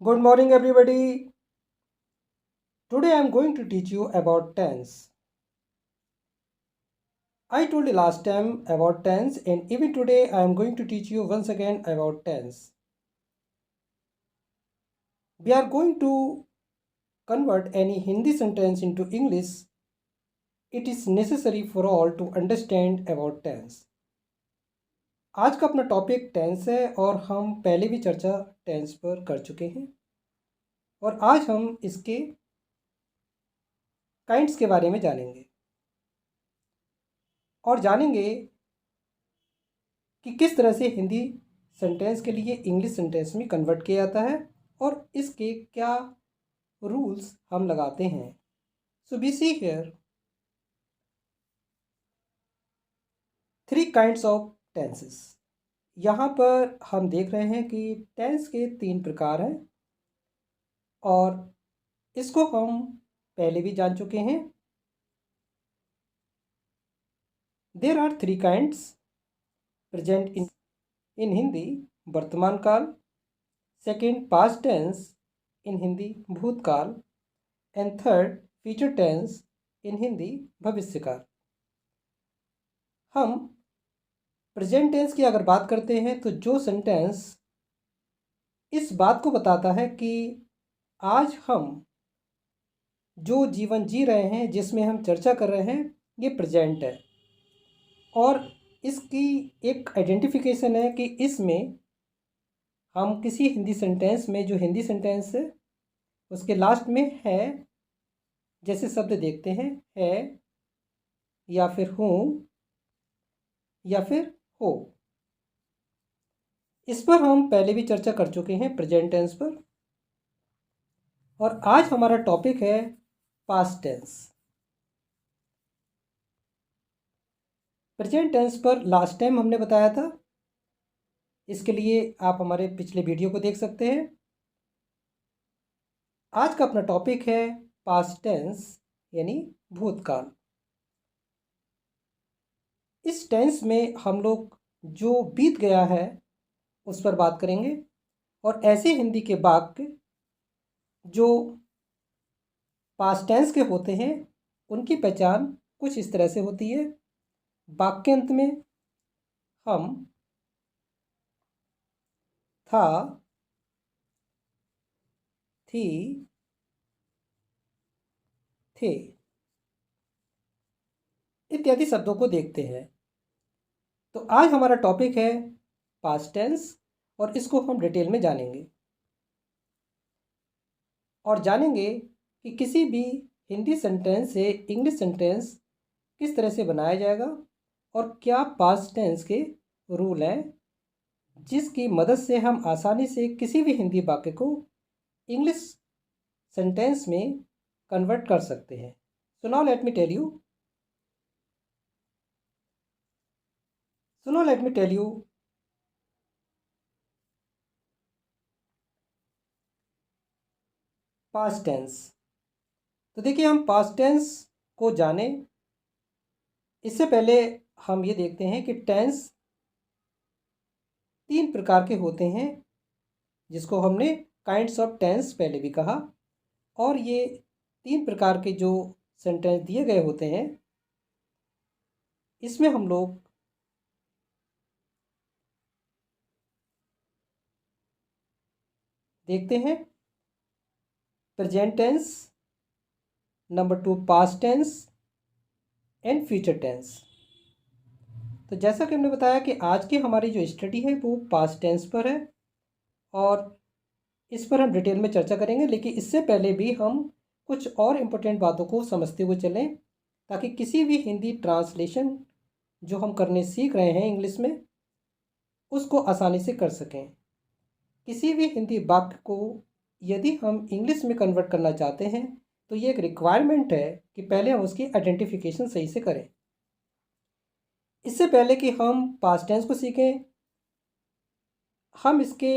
Good morning, everybody. Today I am going to teach you about tense. I told you last time about tense, and even today I am going to teach you once again about tense. We are going to convert any Hindi sentence into English. It is necessary for all to understand about tense. आज का अपना topic tense है और हम पहले भी चर्चा tense पर कर चुके हैं और आज हम इसके काइंड्स के बारे में जानेंगे और जानेंगे कि किस तरह से हिंदी सेंटेंस के लिए इंग्लिश सेंटेंस में कन्वर्ट किया जाता है और इसके क्या रूल्स हम लगाते हैं। So we see here 3 kinds of tenses. यहाँ पर हम देख रहे हैं कि टेंस के 3 प्रकार हैं और इसको हम पहले भी जान चुके हैं। There are 3 kinds present in Hindi वर्तमान काल, second past tense in Hindi भूतकाल and third future tense in Hindi भविष्यकाल। हम प्रेजेंट टेंस की अगर बात करते हैं तो जो सेंटेंस इस बात को बताता है कि आज हम जो जीवन जी रहे हैं, जिसमें हम चर्चा कर रहे हैं, ये प्रेजेंट है और इसकी एक आइडेंटिफिकेशन है कि इसमें हम किसी हिंदी सेंटेंस में जो हिंदी सेंटेंस है उसके लास्ट में है जैसे शब्द देखते हैं, है या फिर हूँ या फिर हो। इस पर हम पहले भी चर्चा कर चुके हैं प्रेजेंट टेंस पर और आज हमारा टॉपिक है पास्ट टेंस। प्रेजेंट टेंस पर लास्ट टाइम हमने बताया था, इसके लिए आप हमारे पिछले वीडियो को देख सकते हैं। आज का अपना टॉपिक है पास्ट टेंस यानी भूतकाल। इस टेंस में हम लोग जो बीत गया है उस पर बात करेंगे और ऐसे हिंदी के वाक्य जो पास्ट टेंस के होते हैं उनकी पहचान कुछ इस तरह से होती है। वाक्यांत में हम, था, थी, थे इत्यादि शब्दों को देखते हैं। तो आज हमारा टॉपिक है पास्ट टेंस और इसको हम डिटेल में जानेंगे और जानेंगे कि किसी भी हिंदी सेंटेंस से इंग्लिश सेंटेंस किस तरह से बनाया जाएगा और क्या पास्ट टेंस के रूल हैं जिसकी मदद से हम आसानी से किसी भी हिंदी वाक्य को इंग्लिश सेंटेंस में कन्वर्ट कर सकते हैं। So now let me tell you past tense. तो देखिए, हम पास्ट टेंस को जाने इससे पहले हम ये देखते हैं कि टेंस 3 प्रकार के होते हैं जिसको हमने काइंड्स ऑफ टेंस पहले भी कहा और ये 3 प्रकार के जो सेंटेंस दिए गए होते हैं इसमें हम लोग देखते हैं present tense, number 2 past tense and future tense. तो जैसा कि हमने बताया कि आज की हमारी जो स्टडी है वो पास्ट टेंस पर है और इस पर हम डिटेल में चर्चा करेंगे, लेकिन इससे पहले भी हम कुछ और इम्पोर्टेंट बातों को समझते हुए चलें ताकि किसी भी हिंदी ट्रांसलेशन जो हम करने सीख रहे हैं इंग्लिश में उसको आसानी से कर सकें। किसी भी हिंदी वाक्य को यदि हम इंग्लिश में कन्वर्ट करना चाहते हैं तो ये एक रिक्वायरमेंट है कि पहले हम उसकी आइडेंटिफिकेशन सही से करें। इससे पहले कि हम पास्ट टेंस को सीखें, हम इसके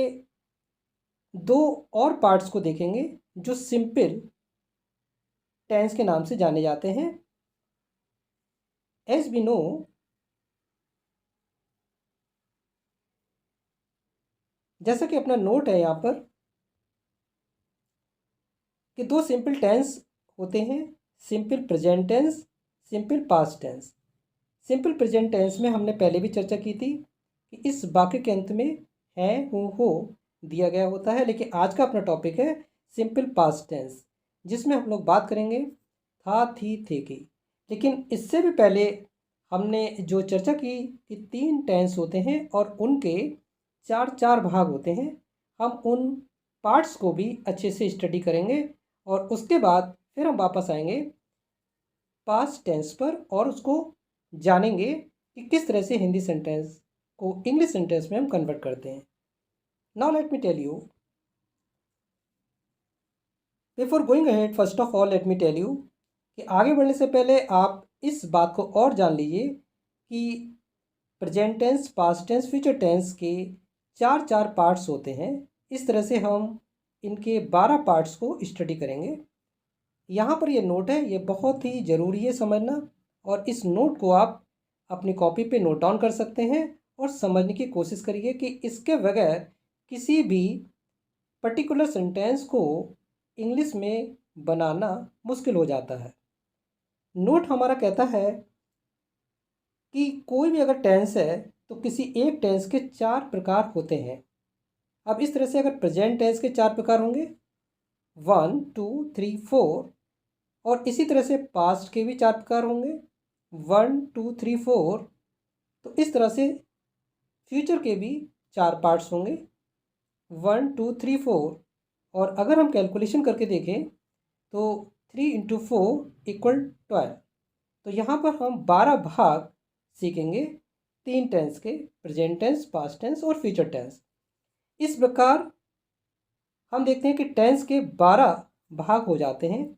2 और पार्ट्स को देखेंगे जो सिंपल टेंस के नाम से जाने जाते हैं। एज वी नो, जैसा कि अपना नोट है यहाँ पर, कि दो सिंपल टेंस होते हैं, simple present tense, simple past tense. Simple present tense में हमने पहले भी चर्चा की थी कि इस वाक्य के अंत में है, हूँ, हो दिया गया होता है। लेकिन आज का अपना टॉपिक है सिंपल पास्ट टेंस, जिसमें हम लोग बात करेंगे था, थी, थे की। लेकिन इससे भी पहले हमने जो चर्चा की कि 3 टेंस होते हैं और उनके 4 भाग होते हैं। हम उन पार्ट्स को भी अच्छे से स्टडी करेंगे और उसके बाद फिर हम वापस आएंगे पास्ट टेंस पर और उसको जानेंगे कि किस तरह से हिंदी सेंटेंस को इंग्लिश सेंटेंस में हम कन्वर्ट करते हैं। Now let me tell you, before going ahead, first of all let me tell you कि आगे बढ़ने से पहले आप इस बात को और जान लीजिए कि present tense, past tense, future tense के 4 पार्ट्स होते हैं। इस तरह से हम इनके 12 पार्ट्स को स्टडी करेंगे। यहाँ पर ये नोट है, ये बहुत ही ज़रूरी है समझना, और इस नोट को आप अपनी कॉपी पे नोट डाउन कर सकते हैं और समझने की कोशिश करिए कि इसके बगैर किसी भी पर्टिकुलर सेंटेंस को इंग्लिश में बनाना मुश्किल हो जाता है। नोट हमारा कहता है कि कोई भी अगर टेंस है तो किसी एक टेंस के 4 प्रकार होते हैं। अब इस तरह से अगर प्रेजेंट टेंस के 4 प्रकार होंगे 1, 2, 3, 4, और इसी तरह से पास्ट के भी 4 प्रकार होंगे 1, 2, 3, 4। तो इस तरह से फ्यूचर के भी 4 पार्ट्स होंगे 1, 2, 3, 4। और अगर हम कैलकुलेशन करके देखें तो 3 × 4 = 12। तो यहाँ पर हम 12 भाग सीखेंगे 3 टेंस के, प्रेजेंट टेंस, पास्ट टेंस और फ्यूचर टेंस। इस प्रकार हम देखते हैं कि टेंस के 12 भाग हो जाते हैं।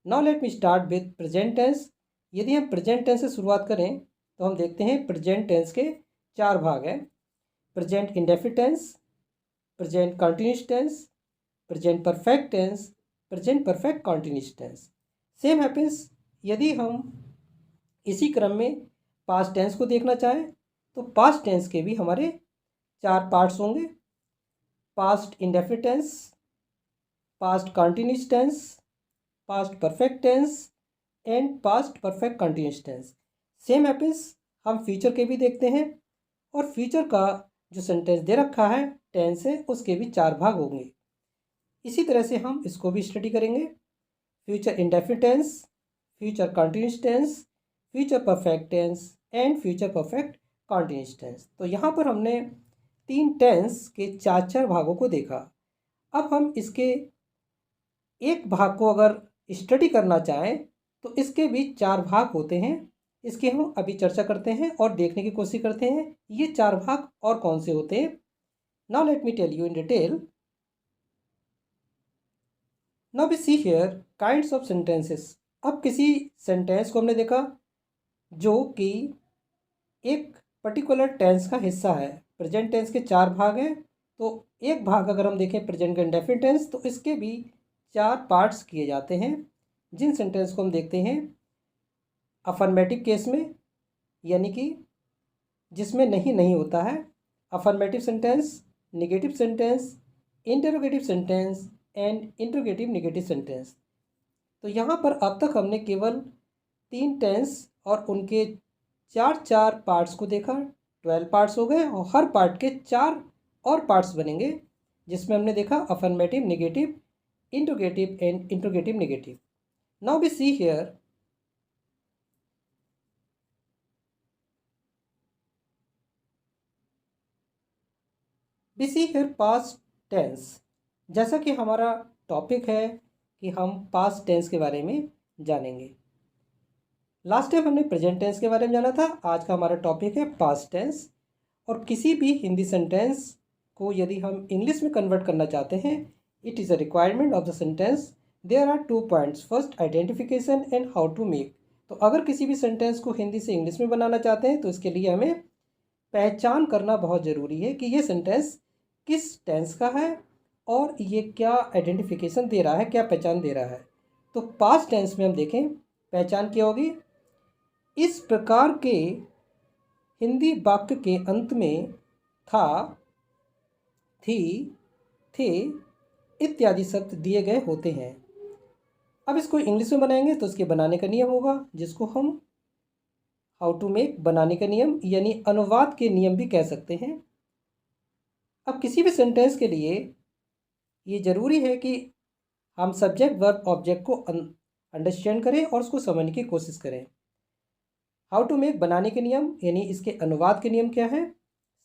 Now let me start with present tense. यदि हम प्रेजेंट टेंस से शुरुआत करें तो हम देखते हैं प्रेजेंट टेंस के 4 भाग हैं। Present indefinite tense, present continuous tense, present perfect tense, present perfect continuous tense. Same happens यदि हम इसी क्रम में पास्ट टेंस को देखना चाहें तो पास्ट टेंस के भी हमारे 4 पार्ट्स होंगे। Past indefinite tense, past continuous tense, past perfect tense and past perfect continuous tense. Same happens हम फ्यूचर के भी देखते हैं, और फ्यूचर का जो सेंटेंस दे रखा है टेंस है उसके भी 4 भाग होंगे। इसी तरह से हम इसको भी स्टडी करेंगे। Future indefinite tense, future continuous tense, future perfect tense and future perfect continuous tense. तो यहाँ पर हमने 3 टेंस के 4 भागों को देखा। अब हम इसके एक भाग को अगर स्टडी करना चाहें तो इसके भी 4 भाग होते हैं। इसकी हम अभी चर्चा करते हैं और देखने की कोशिश करते हैं ये 4 भाग और कौन से होते हैं। Now let me tell you in detail. Now we see here kinds of sentences. अब किसी सेंटेंस को हमने देखा जो कि एक पर्टिकुलर टेंस का हिस्सा है। प्रेजेंट टेंस के 4 भाग हैं, तो एक भाग अगर हम देखें प्रेजेंट का इंडेफिनिट टेंस तो इसके भी 4 पार्ट्स किए जाते हैं। जिन सेंटेंस को हम देखते हैं अफर्मेटिव केस में, यानी कि जिसमें नहीं नहीं होता है, affirmative sentence, negative sentence, interrogative sentence and interrogative negative sentence. तो यहाँ पर अब तक हमने केवल 3 टेंस और उनके 4 पार्ट्स को देखा। 12 पार्ट्स हो गए और हर पार्ट के 4 और पार्ट्स बनेंगे, जिसमें हमने देखा affirmative, negative, interrogative and interrogative negative. Now we see here past tense. जैसा कि हमारा टॉपिक है कि हम पास्ट टेंस के बारे में जानेंगे। लास्ट टाइम हमने प्रेजेंट टेंस के बारे में जाना था, आज का हमारा टॉपिक है पास्ट टेंस। और किसी भी हिंदी सेंटेंस को यदि हम इंग्लिश में कन्वर्ट करना चाहते हैं, it is a requirement of the sentence. There are 2 points, first identification and how to make. तो अगर किसी भी सेंटेंस को हिंदी से इंग्लिश में बनाना चाहते हैं तो इसके लिए हमें पहचान करना बहुत ज़रूरी है कि ये सेंटेंस किस टेंस का है और ये क्या आइडेंटिफिकेशन दे रहा है, क्या पहचान दे रहा है। तो पास्ट टेंस में हम देखें पहचान क्या होगी। इस प्रकार के हिंदी वाक्य के अंत में था, थी, थे इत्यादि शब्द दिए गए होते हैं। अब इसको इंग्लिश में बनाएंगे तो इसके बनाने का नियम होगा, जिसको हम हाउ टू मेक बनाने का नियम यानी अनुवाद के नियम भी कह सकते हैं। अब किसी भी सेंटेंस के लिए ये ज़रूरी है कि हम सब्जेक्ट वर्ब ऑब्जेक्ट को अंडरस्टैंड करें और उसको समझने की कोशिश करें। हाउ टू मेक बनाने के नियम यानी इसके अनुवाद के नियम क्या है?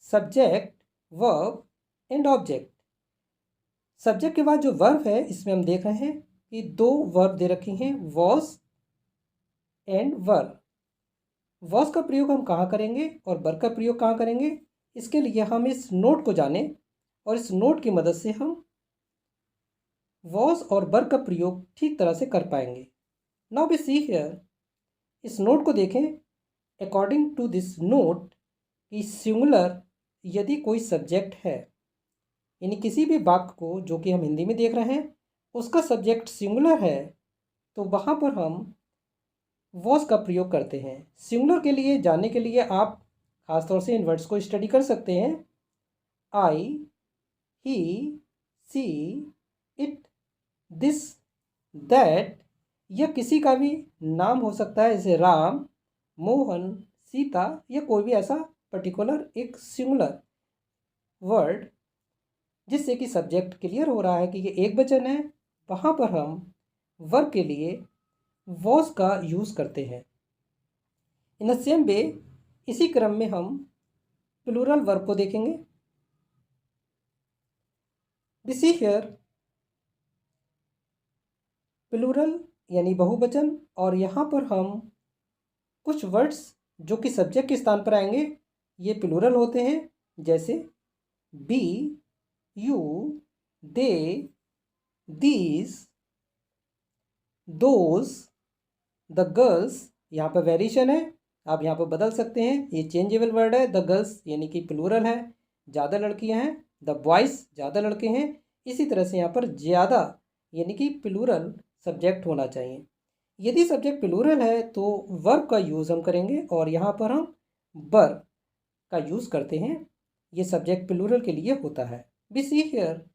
Subject, verb and object. Subject के बाद जो वर्ब है इसमें हम देख रहे हैं कि दो वर्ब दे रखी हैं, वॉज एंड वर। वॉज का प्रयोग हम कहाँ करेंगे और वर का प्रयोग कहाँ करेंगे, इसके लिए हम इस नोट को जानें और इस नोट की मदद से हम वॉज और वर का प्रयोग ठीक तरह से कर पाएंगे। नाउ वी सी हियर, इस नोट को देखें। अकॉर्डिंग टू दिस नोट कि सिंगुलर यदि कोई सब्जेक्ट है, यानी किसी भी वाक्य को जो कि हम हिंदी में देख रहे हैं उसका सब्जेक्ट सिंगुलर है, तो वहाँ पर हम वॉज का प्रयोग करते हैं। सिंगुलर के लिए जानने के लिए आप खासतौर से इन वर्ड्स को स्टडी कर सकते हैं। आई, ही, सी, इट, दिस, दैट। यह किसी का भी नाम हो सकता है, जैसे राम, मोहन, सीता, या कोई भी ऐसा पर्टिकुलर एक सिंगुलर वर्ड जिससे कि सब्जेक्ट क्लियर हो रहा है कि ये एक वचन है। वहाँ पर हम वर्ब के लिए वॉज का यूज़ करते हैं। इन द सेम वे, इसी क्रम में हम प्लूरल वर्ब को देखेंगे। वी सी हियर प्लूरल यानी बहुवचन, और यहाँ पर हम कुछ वर्ड्स जो कि सब्जेक्ट के स्थान पर आएंगे ये प्लूरल होते हैं, जैसे be, you, they, these, those, the girls. यहाँ पर वेरिएशन है, आप यहाँ पर बदल सकते हैं, ये चेंजेबल वर्ड है। द गर्ल्स यानी कि प्लूरल है, ज़्यादा लड़कियाँ हैं। द बॉयज़ ज़्यादा लड़के हैं। इसी तरह से यहाँ पर ज़्यादा यानी कि प्लूरल सब्जेक्ट होना चाहिए। यदि सब्जेक्ट प्लूरल है तो वर्ब का यूज़ हम करेंगे और यहाँ पर हम वर का यूज़ करते हैं। ये सब्जेक्ट प्लूरल के लिए होता है। We see here,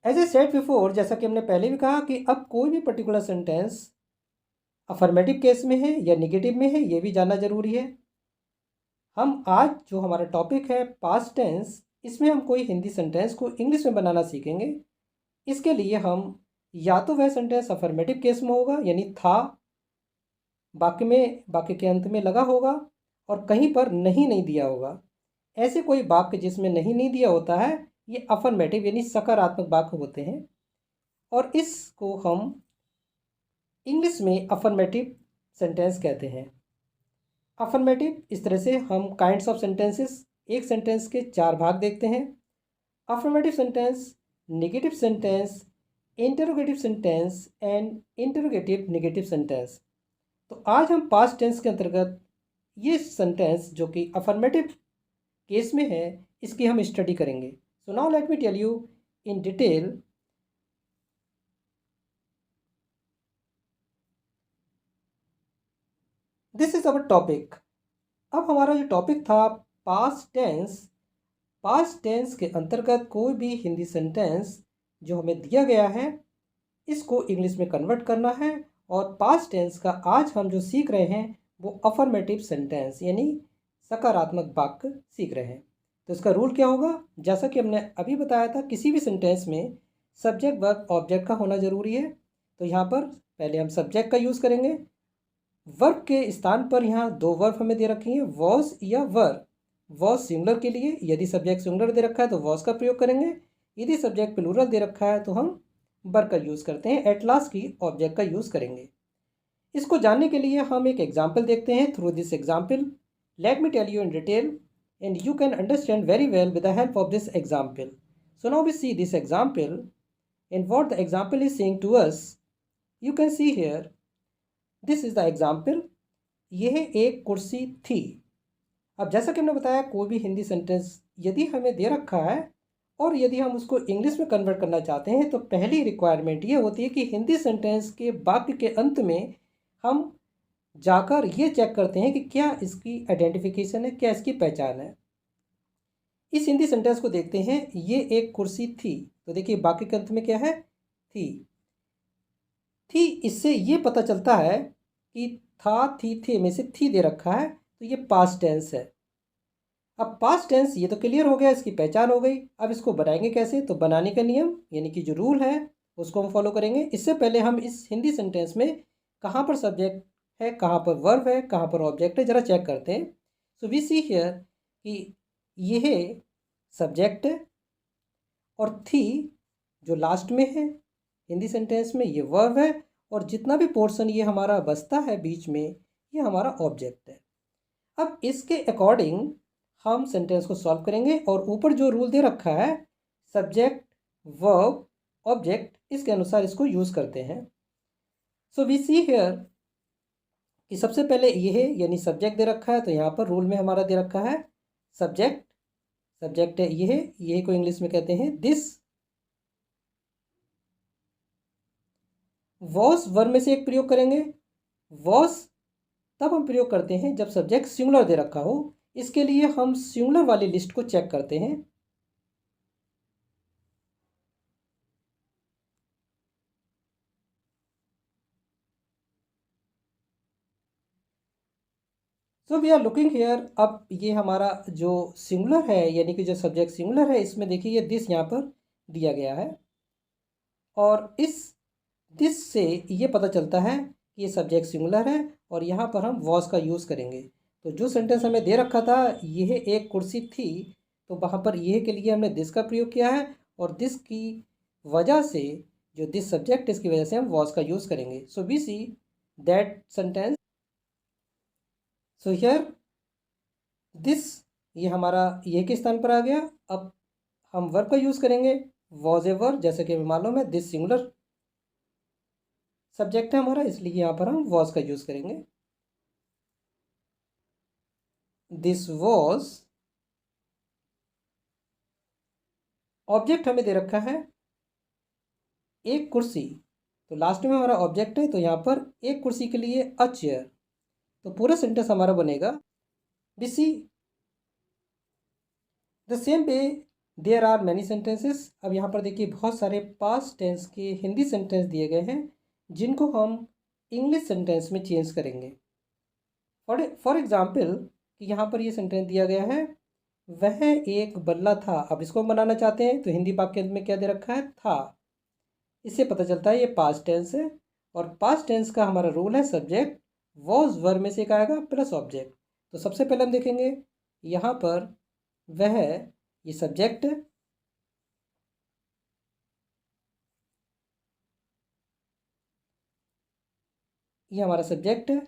as a said before, जैसा कि हमने पहले भी कहा कि अब कोई भी पर्टिकुलर सेंटेंस अफर्मेटिव केस में है या निगेटिव में है, ये भी जानना जरूरी है। हम आज जो हमारा टॉपिक है पास्ट टेंस, इसमें हम कोई हिंदी सेंटेंस को इंग्लिश में बनाना सीखेंगे। इसके लिए हम या तो वह सेंटेंस अफर्मेटिव केस में होगा, यानी था वाक्य के अंत में लगा होगा और कहीं पर नहीं दिया होगा। ऐसे कोई वाक्य जिसमें नहीं दिया होता है ये अफर्मेटिव यानी सकारात्मक वाक्य होते हैं, और इसको हम इंग्लिश में अफर्मेटिव सेंटेंस कहते हैं। अफर्मेटिव, इस तरह से हम काइंड्स ऑफ सेंटेंसेस, एक सेंटेंस के 4 भाग देखते हैं। Affirmative sentence, negative sentence, interrogative sentence and interrogative negative sentence. तो आज हम पास्ट टेंस के अंतर्गत ये सेंटेंस जो कि अफर्मेटिव केस में है इसकी हम स्टडी करेंगे। So now let me tell you in detail. This is our topic. अब हमारा जो टॉपिक था पास्ट टेंस, पास्ट टेंस के अंतर्गत कोई भी हिंदी सेंटेंस जो हमें दिया गया है इसको इंग्लिश में कन्वर्ट करना है, और पास्ट टेंस का आज हम जो सीख रहे हैं वो अफर्मेटिव सेंटेंस यानी सकारात्मक वाक्य सीख रहे हैं। तो इसका रूल क्या होगा, जैसा कि हमने अभी बताया था, किसी भी सेंटेंस में सब्जेक्ट वर्ब ऑब्जेक्ट का होना ज़रूरी है। तो यहाँ पर पहले हम सब्जेक्ट का यूज़ करेंगे। वर्ब के स्थान पर यहाँ 2 वर्ब हमें दे रखी हैं, वॉज या वर। वॉज सिंगुलर के लिए, यदि सब्जेक्ट सिंगुलर दे रखा है तो वॉज का प्रयोग करेंगे। यदि सब्जेक्ट प्लूरल दे रखा है तो हम वर का यूज़ करते हैं। एट लास्ट की ऑब्जेक्ट का यूज़ करेंगे। इसको जानने के लिए हम एक एग्जाम्पल देखते हैं। Through this example let me tell you in detail and you can understand very well with the help of this example. So now we see this example, and what the example is saying to us, you can see here, this is the example. यह एक कुर्सी थी। अब जैसा कि हमने बताया कोई भी हिंदी सेंटेंस यदि हमें दे रखा है और यदि हम उसको इंग्लिश में कन्वर्ट करना चाहते हैं तो पहली रिक्वायरमेंट ये होती है कि हिंदी सेंटेंस के वाक्य के अंत में हम जाकर ये चेक करते हैं कि क्या इसकी आइडेंटिफिकेशन है, क्या इसकी पहचान है। इस हिंदी सेंटेंस को देखते हैं, ये एक कुर्सी थी। तो देखिए बाकी के अंत में क्या है, थी। इससे ये पता चलता है कि था, थी, थे में से थी दे रखा है, तो ये पास्ट टेंस है। अब पास्ट टेंस ये तो क्लियर हो गया, इसकी पहचान हो गई। अब इसको बनाएंगे कैसे, तो बनाने का नियम यानी कि जो रूल है उसको हम फॉलो करेंगे। इससे पहले हम इस हिंदी सेंटेंस में कहाँ पर सब्जेक्ट है, कहाँ पर वर्ब है, कहाँ पर ऑब्जेक्ट है, ज़रा चेक करते हैं। सो वी सी हियर कि यह सब्जेक्ट है और थी जो लास्ट में है हिंदी सेंटेंस में, ये वर्ब है, और जितना भी पोर्शन ये हमारा बचता है बीच में, ये हमारा ऑब्जेक्ट है। अब इसके अकॉर्डिंग हम सेंटेंस को सॉल्व करेंगे और ऊपर जो रूल दे रखा है सब्जेक्ट वर्ब ऑब्जेक्ट, इसके अनुसार इसको यूज़ करते हैं। सो वी सी हियर कि सबसे पहले ये है यानी सब्जेक्ट दे रखा है, तो यहाँ पर रूल में हमारा दे रखा है सब्जेक्ट। सब्जेक्ट है ये है, ये को इंग्लिश में कहते हैं दिस। वॉस वर्ब में से एक प्रयोग करेंगे। वॉस तब हम प्रयोग करते हैं जब सब्जेक्ट सिंगुलर दे रखा हो। इसके लिए हम सिंगुलर वाली लिस्ट को चेक करते हैं। So we are looking here. अब ये हमारा जो सिंगुलर है यानी कि जो सब्जेक्ट सिंगुलर है, इसमें देखिए ये दिस यहाँ पर दिया गया है, और इस दिस से ये पता चलता है कि ये सब्जेक्ट सिंगुलर है और यहाँ पर हम वॉज का यूज़ करेंगे। तो जो सेंटेंस हमें दे रखा था यह एक कुर्सी थी, तो वहाँ पर यह के लिए हमने दिस का प्रयोग किया है, और दिस की वजह से जो दिस सब्जेक्ट इसकी वजह से हम वॉज का यूज़ करेंगे। So we see that sentence. So here this, ये हमारा ये के स्थान पर आ गया। अब हम वर्ब का यूज़ करेंगे, वॉज ए वर्ब, जैसे कि हमें मालूम है दिस सिंगुलर सब्जेक्ट है हमारा, इसलिए यहाँ पर हम वॉज का यूज़ करेंगे। दिस वॉज, ऑब्जेक्ट हमें दे रखा है एक कुर्सी, तो लास्ट में हमारा ऑब्जेक्ट है, तो यहाँ पर एक कुर्सी के लिए अ चेयर, तो पूरा सेंटेंस हमारा बनेगा we see the same way there are many sentences. अब यहाँ पर देखिए बहुत सारे पास्ट टेंस के हिंदी सेंटेंस दिए गए हैं जिनको हम इंग्लिश सेंटेंस में चेंज करेंगे। फॉर एग्जाम्पल कि यहाँ पर ये सेंटेंस दिया गया है, वह एक बल्ला था। अब इसको हम बनाना चाहते हैं, तो हिंदी वाक्य में क्या दे रखा है, था। इससे पता चलता है ये पास्ट टेंस है, और पास्ट टेंस का हमारा रूल है सब्जेक्ट वॉज वर्ब में से एक आएगा प्लस ऑब्जेक्ट। तो सबसे पहले हम देखेंगे यहाँ पर वह, ये सब्जेक्ट है, ये हमारा सब्जेक्ट है,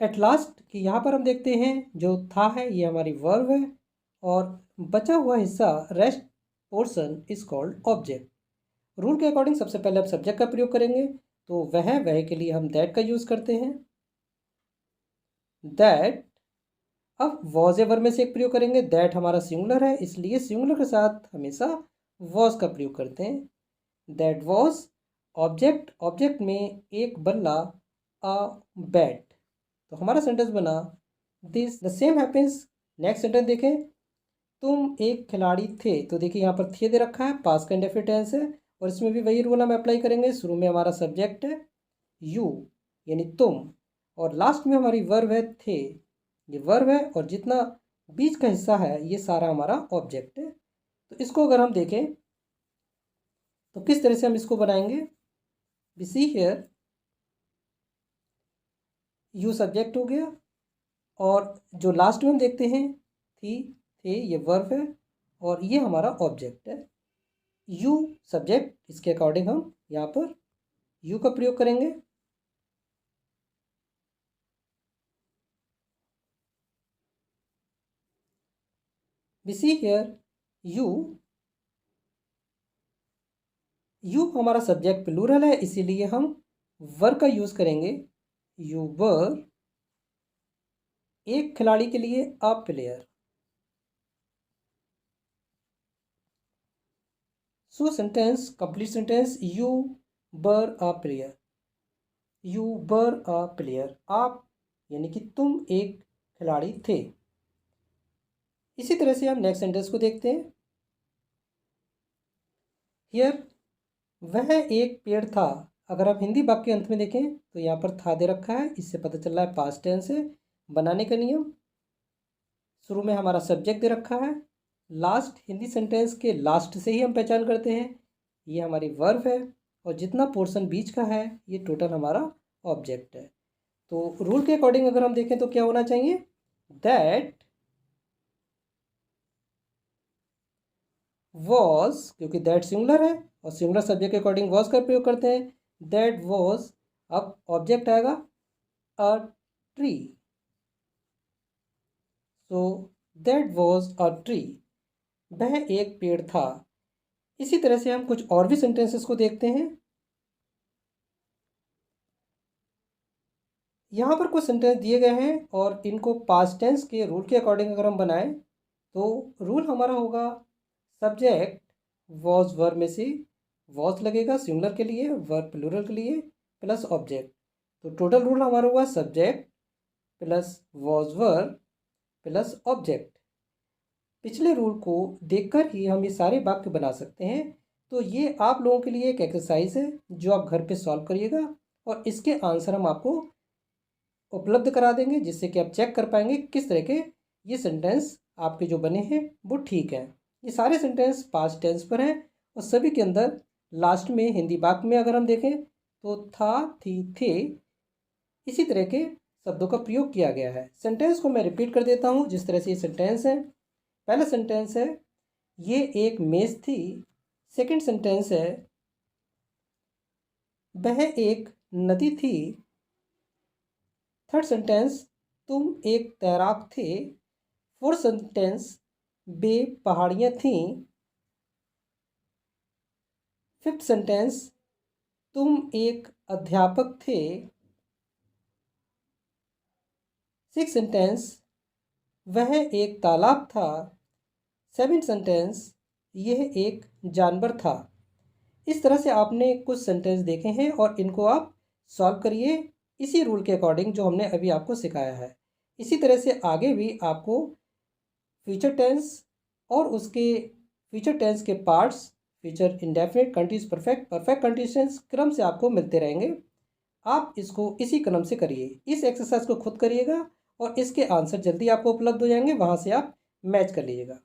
एट लास्ट कि यहाँ पर हम देखते हैं जो था है ये हमारी वर्ब है, और बचा हुआ हिस्सा rest portion is called object. Rule के अकॉर्डिंग सबसे पहले हम सब्जेक्ट का प्रयोग करेंगे, तो वह के लिए हम दैट का यूज़ करते हैं, दैट। अब वॉज ए वर्ब में से एक प्रयोग करेंगे, दैट हमारा सिंगुलर है इसलिए सिंगुलर के साथ हमेशा वॉज का प्रयोग करते हैं, दैट वॉज। ऑब्जेक्ट, ऑब्जेक्ट में एक बल्ला अ बैट, तो हमारा सेंटेंस बना this. The same happens, next sentence देखें, तुम एक खिलाड़ी थे, तो देखिए यहाँ पर थे दे रखा है, पास्ट का इंडेफिनिट टेंस है, और इसमें भी वही रूल हम अप्लाई करेंगे। शुरू में हमारा सब्जेक्ट है यू यानी तुम, और लास्ट में हमारी वर्ब है थे, ये वर्ब है, और जितना बीच का हिस्सा है ये सारा हमारा ऑब्जेक्ट है। तो इसको अगर हम देखें तो किस तरह से हम इसको बनाएंगे, we see here you subject हो गया, और जो लास्ट में हम देखते हैं थी, थे, ये वर्ब है, और ये हमारा ऑब्जेक्ट है यू सब्जेक्ट। इसके अकॉर्डिंग हम यहाँ पर यू का प्रयोग करेंगे। We see here you, you हमारा सब्जेक्ट प्लूरल है इसीलिए हम वर का यूज़ करेंगे, यू वर एक खिलाड़ी के लिए a player. So sentence complete sentence, you were a player, you were a player, आप यानी कि तुम एक खिलाड़ी थे। इसी तरह से हम नेक्स्ट सेंटेंस को देखते हैं। हियर वह एक पेड़ था। अगर आप हिंदी वाक्य के अंत में देखें तो यहाँ पर था दे रखा है, इससे पता चल रहा है पास्ट टेंस है। बनाने का नियम, शुरू में हमारा सब्जेक्ट दे रखा है, लास्ट हिंदी सेंटेंस के लास्ट से ही हम पहचान करते हैं ये हमारी वर्ब है, और जितना पोर्शन बीच का है ये टोटल हमारा ऑब्जेक्ट है। तो रूल के अकॉर्डिंग अगर हम देखें तो क्या होना चाहिए, दैट वॉज, क्योंकि दैट सिंगुलर है और सिंगुलर सब्जेक्ट के अकॉर्डिंग वॉज का प्रयोग करते हैं। दैट वॉज, अब ऑब्जेक्ट आएगा a tree, so that was a tree, वह एक पेड़ था। इसी तरह से हम कुछ और भी सेंटेंसेस को देखते हैं। यहाँ पर कुछ सेंटेंस दिए गए हैं और इनको पास्ट टेंस के रूल के अकॉर्डिंग अगर हम बनाएं तो रूल हमारा होगा सब्जेक्ट वॉज वर्ब में से वॉज लगेगा सिंगुलर के लिए, वर्ब प्लूरल के लिए, प्लस ऑब्जेक्ट। तो टोटल रूल हमारा हुआ subject plus was verb plus object. पिछले रूल को देखकर ही हम ये सारे वाक्य बना सकते हैं। तो ये आप लोगों के लिए एक एक्सरसाइज है जो आप घर पे सॉल्व करिएगा और इसके आंसर हम आपको उपलब्ध करा देंगे, जिससे कि आप चेक कर पाएंगे किस तरह के ये सेंटेंस आपके जो बने हैं वो ठीक हैं। ये सारे सेंटेंस पास्ट टेंस पर हैं और सभी के अंदर लास्ट में हिंदी वाक्य में अगर हम देखें तो था, थी, थे, इसी तरह के शब्दों का प्रयोग किया गया है। सेंटेंस को मैं रिपीट कर देता हूँ जिस तरह से ये सेंटेंस है। पहला सेंटेंस है ये एक मेज थी। सेकंड सेंटेंस है वह एक नदी थी। थर्ड सेंटेंस तुम एक तैराक थे। फोर्थ सेंटेंस वे पहाड़ियाँ थीं। फिफ्थ सेंटेंस तुम एक अध्यापक थे। सिक्स सेंटेंस वह एक तालाब था। सेवेंथ सेंटेंस यह एक जानवर था। इस तरह से आपने कुछ सेंटेंस देखे हैं और इनको आप सॉल्व करिए इसी रूल के अकॉर्डिंग जो हमने अभी आपको सिखाया है। इसी तरह से आगे भी आपको फ्यूचर टेंस और उसके फ्यूचर टेंस के parts, future indefinite, continuous perfect, perfect continuous क्रम से आपको मिलते रहेंगे। आप इसको इसी क्रम से करिए, इस एक्सरसाइज को खुद करिएगा और इसके आंसर जल्दी आपको उपलब्ध हो जाएंगे, वहाँ से आप मैच कर लीजिएगा।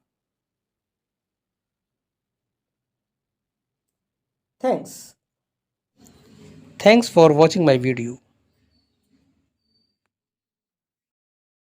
Thanks for watching my video.